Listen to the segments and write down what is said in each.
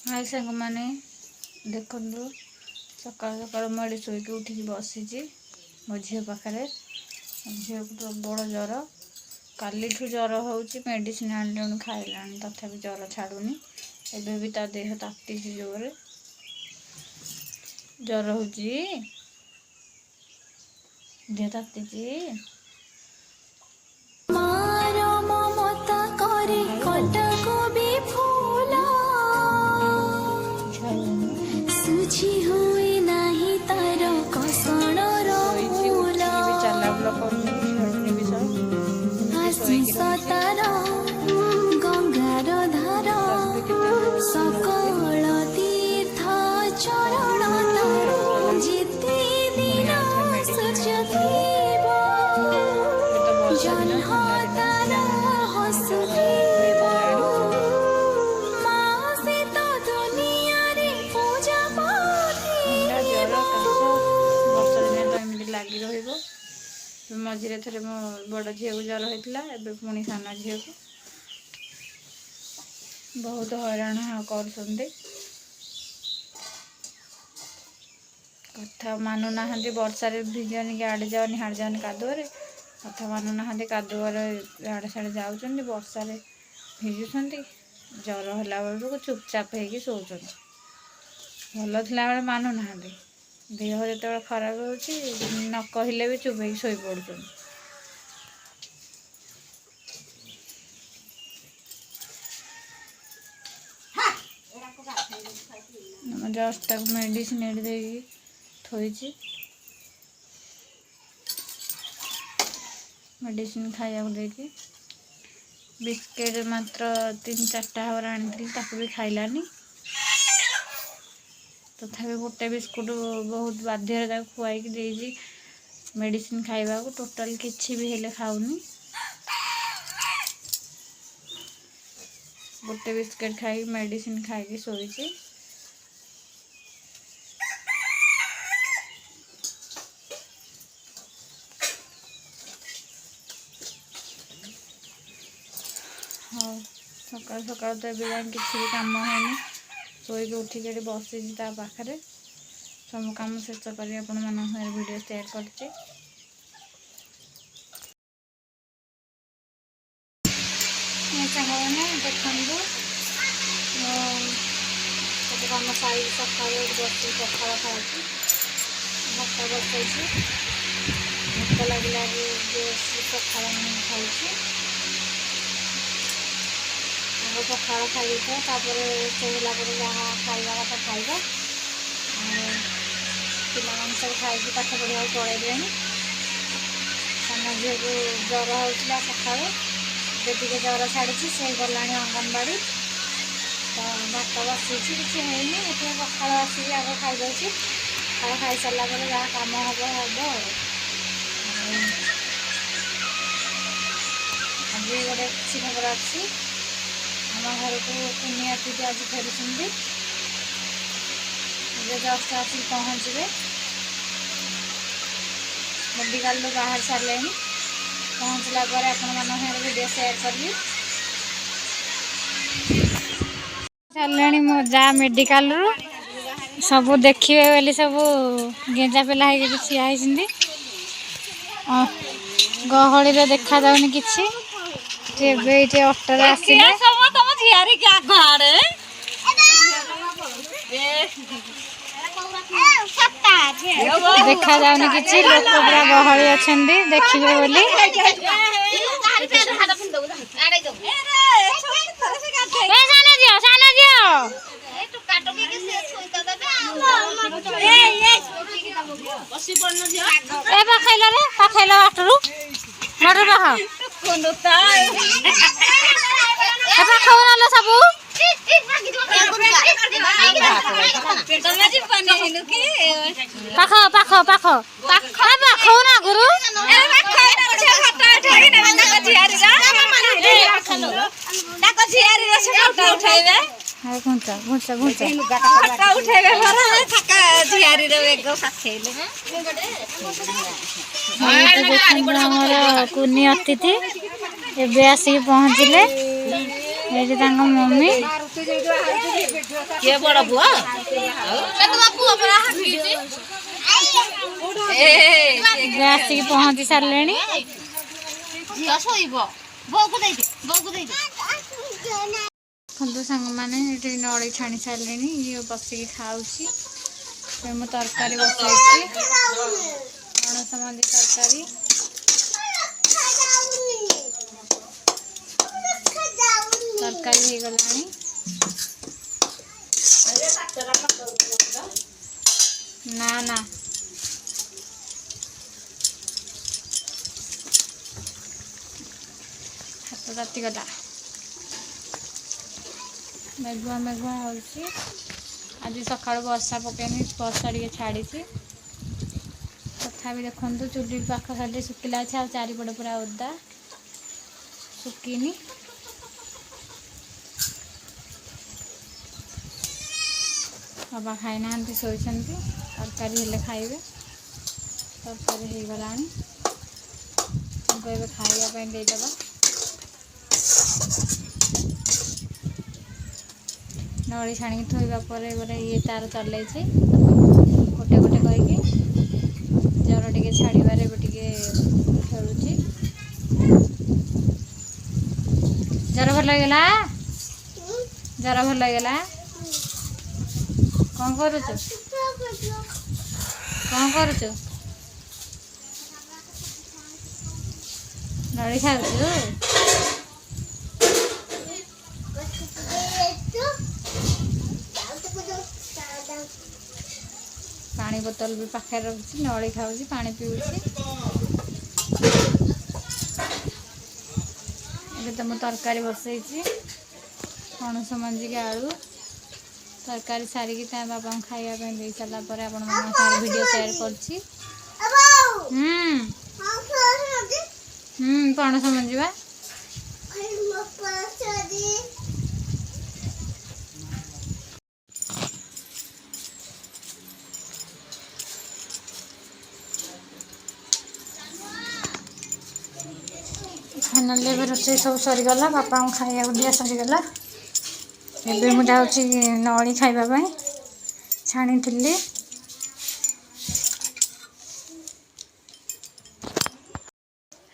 हाय सांग मैंने देखु सका सका मुझे शोक उठिक बसी मो झी पाखे झील को प्रबल ज्वर काली ज्वर हो मेडिसिन आने खाइला तथा ज्वर छाड़ूनी एबे भी ता देह ताती जोर ज्वर हो देह ताती गंगार धार सकल तीर्थ चरण जिते दिन सूर्य थीब जह्न तार हसुथीब माँ से तो दुनिया रे पूजा लगी रही मझे थे मो बड़ झील को ज्वर होता है पुणी सान झील को बहुत हैरान कर कथा मानुना वर्षा भिजनी कि आड़े जाओनी हाड़े जाओनी कादुअरे कथा मानुना कादुअरे आड़े साड़े जाऊँ वर्षा भिजुंट ज्वर है बेलू चुपचाप हो शोचन भल था मानुना देह जो खराब हो न कहले भी चुप हो शोई पड़ुन जस्ट मेडिसिन थोड़ी मेडिसिन खाया देकी बिस्किट मात्र 3-4टा हवर आनी भी खाइलानी तथापि गोटे बिस्कुट बहुत बाध्य खुआई मेडिसिन खाइबा को टोटाल किसी भी हेले खाऊनी गोटे बिस्किट खाई मेडिसिन खाई शोची हाँ सकाल सकाल तो एवं किसी भी काम है शोक उठिक बसी पाखे सब कम शेष कर आपण मान वीडियो शेयर करते मैंने देखो सब कम सारी सका बस पखाड़ खाऊँ भात बसई भोक लगे पखाड़ खाऊँ पखाड़ खाई सोला जहाँ खाଇବା कथा खाइबा पिला सब खाई पाठ पढ़ा पड़े सान झील को ज्वर होता सका टे ज्वर छाड़ी से गला अंगनवाड़ी तो भात बसी किसी है पखाड़ आसिक आग खाई पखाड़ खाई सारा जहाँ कम हम आज गोटे खुशी खबर अच्छी आम घर को कुनिया अतिथि आज फेरी जस्ट आसिक पहुँचे मेडिकल बाहर सारे पहुँचला आप वीडियो शेयर करी सारे मो जा मेडिकल रू सब देखिए बोली सब गेंजा पेला ठिया गहली देखा जाऊनी कि अटोरे आसिले देखा जाऊनी कि लोक पूरा गहली अच्छा देखिए बोली पाखल अटरू मटर खाऊ ना सब पाख पाख पाख खाऊ ना गुरु घुंचा घुंचा घुंचा उठेबे झियारी कुनी अतिथि एबे आसिक पहुँचले ये मम्मी କିଏ ବଡ଼ ପୁଅ ଆସିକି ପହଞ୍ଚି ସାରିଲେଣି। ଝିଅ ଶୋଇବ ବୋଉକୁ ଦେଇଦେ ବୋଉକୁ ଦେଇଦେ। ଦେଖନ୍ତୁ ସାଙ୍ଗମାନେ ଏଠି ନଳି ଛାଣି ସାରିଲେଣି। ଇଏ ବସିକି ଖାଉଛି। ମୁଁ ତରକାରୀ ବସାଇଛି ପଣସ ମଞ୍ଜି ତରକାରୀ। ତରକାରୀ ହେଇଗଲାଣି। ନା ନା ହାତ ତାତିଗଲା। ମେଘୁଆ ମେଘୁଆ ହେଉଛି। ଆଜି ସକାଳୁ ବର୍ଷା ପକେଇନି, ବର୍ଷା ଟିକେ ଛାଡ଼ିଛି। ତଥାପି ଦେଖନ୍ତୁ ଚୁଲି ପାଖ ଖାଲି ଶୁଖିଲା ଅଛି, ଆଉ ଚାରିପଟ ପୁରା ଓଦା ଶୁଖିନି। ବାବା ଖାଇନାହାନ୍ତି, ଶୋଇଛନ୍ତି। ତରକାରୀ ହେଲେ ଖାଇବେ। ତରକାରୀ ହେଇଗଲାଣି, ତାଙ୍କୁ ଏବେ ଖାଇବା ପାଇଁ ଦେଇଦେବା। ନଳି ଛାଣିକି ଥୋଇବା ପରେ ଗୋଟେ ଇଏ ତାର ଚଲେଇଛି ଗୋଟେ ଗୋଟେ କହିକି। ଜ୍ୱର ଟିକେ ଛାଡ଼ିବାରେ ଏବେ ଟିକେ ଖେଳୁଛି। ଜ୍ୱର ଭଲ ହେଇଗଲା? ଜ୍ୱର ଭଲ ହେଇଗଲା? କ'ଣ କରୁଛୁ? କ'ଣ କରୁଛୁ? ନଳି ଖାଉଛୁ? ପାଣି ବୋତଲ ବି ପାଖରେ ରଖୁଛି। ନଳି ଖାଉଛି, ପାଣି ପିଉଛି। ଏବେ ତ ମୁଁ ତରକାରୀ ବସେଇଛି ପଣସ ମଞ୍ଜିକି ଆଳୁ ତରକାରୀ ସାରିକି ତା ବାବାଙ୍କୁ ଖାଇବା ପାଇଁ ଦେଇ ସାରିଲା ପରେ ଆପଣମାନଙ୍କ ସାଙ୍ଗରେ ଭିଡ଼ିଓ ସେୟାର କରୁଛି। ପଣସ ମଞ୍ଜି ବା फाइनाली ଏବେ ରୋଷେଇ ସବୁ ସରିଗଲା। ବାପାଙ୍କୁ ଖାଇବାକୁ ଦିଆ ସରିଗଲା। ଏବେ ମୁଁ ଯାଉଛି ନଳି ଖାଇବା ପାଇଁ। ଛାଣିଥିଲି।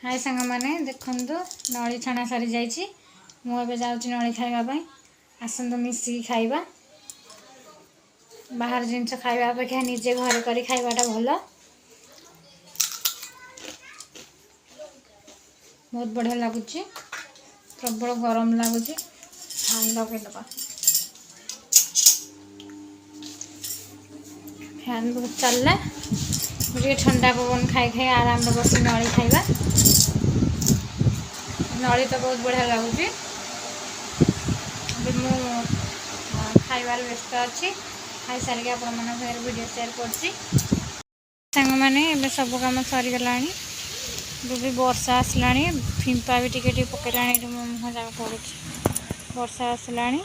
ହାय ସାଙ୍ଗମାନେ, ଦେଖନ୍ତୁ ନଳି ଛାଣା ସରିଯାଇଛି। ମୁଁ ଏବେ ଯାଉଛି ନଳି ଖାଇବା ପାଇଁ। ଆସନ୍ତୁ ମିଶିକି ଖାଇବା। ବାହାର ଜିନିଷ ଖାଇବା ଅପେକ୍ଷା ନିଜେ ଘରେ କରି ଖାଇବାଟା ଭଲ। ବହୁତ ବଢ଼ିଆ ଲାଗୁଛି। ପ୍ରବଳ ଗରମ ଲାଗୁଛି। ଫ୍ୟାନ୍ ଲଗେଇଦେବା। ଫ୍ୟାନ୍ ବହୁତ ଚାଲିଲା। ଟିକେ ଥଣ୍ଡା ପବନ ଖାଇ ଖାଇ ଆରାମରେ ବସି ନଳି ଖାଇବା। ନଳି ତ ବହୁତ ବଢ଼ିଆ ଲାଗୁଛି। ଏବେ ମୁଁ ଖାଇବାରେ ବ୍ୟସ୍ତ ଅଛି। ଖାଇସାରିକି ଆପଣମାନଙ୍କ ସାଙ୍ଗରେ ଭିଡ଼ିଓ ସେୟାର କରୁଛି। ସାଙ୍ଗମାନେ ଏବେ ସବୁ କାମ ସରିଗଲାଣି। ଏବେ ବି ବର୍ଷା ଆସିଲାଣି। ଫିମ୍ପା ବି ଟିକେ ଟିକେ ପକେଇଲାଣି। ଏଠି ମୋ ମୁହଁ ଯାକ ପଡ଼ୁଛି। ବର୍ଷା ଆସିଲାଣି।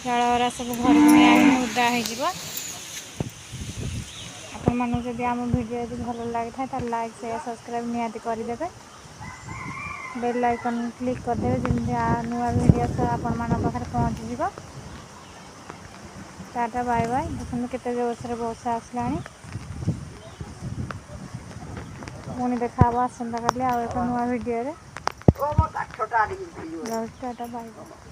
ଚାଳରା ସବୁ ଘରକୁ ନେଇ ଆଣିଲେ ଓଦା ହେଇଯିବ। ଆପଣମାନଙ୍କୁ ଯଦି ଆମ ଭିଡ଼ିଓ ଯଦି ଭଲ ଲାଗିଥାଏ ତାହେଲେ ଲାଇକ୍ ସେୟାର ସବସ୍କ୍ରାଇବ୍ ନିହାତି କରିଦେବେ। ବେଲ୍ ଆଇକନ୍ କ୍ଲିକ୍ କରିଦେବେ, ଯେମିତି ନୂଆ ଭିଡ଼ିଓ ଆପଣମାନଙ୍କ ପାଖରେ ପହଞ୍ଚିଯିବ। Tata bye bye. ଦେଖନ୍ତୁ କେତେ ଜୋରସରେ ବର୍ଷା ଆସିଲାଣି। ପୁଣି ଦେଖା ହେବ ଆସନ୍ତାକାଲି ଆଉ ଏକ ନୂଆ ଭିଡ଼ିଓରେ। Tata bye bye.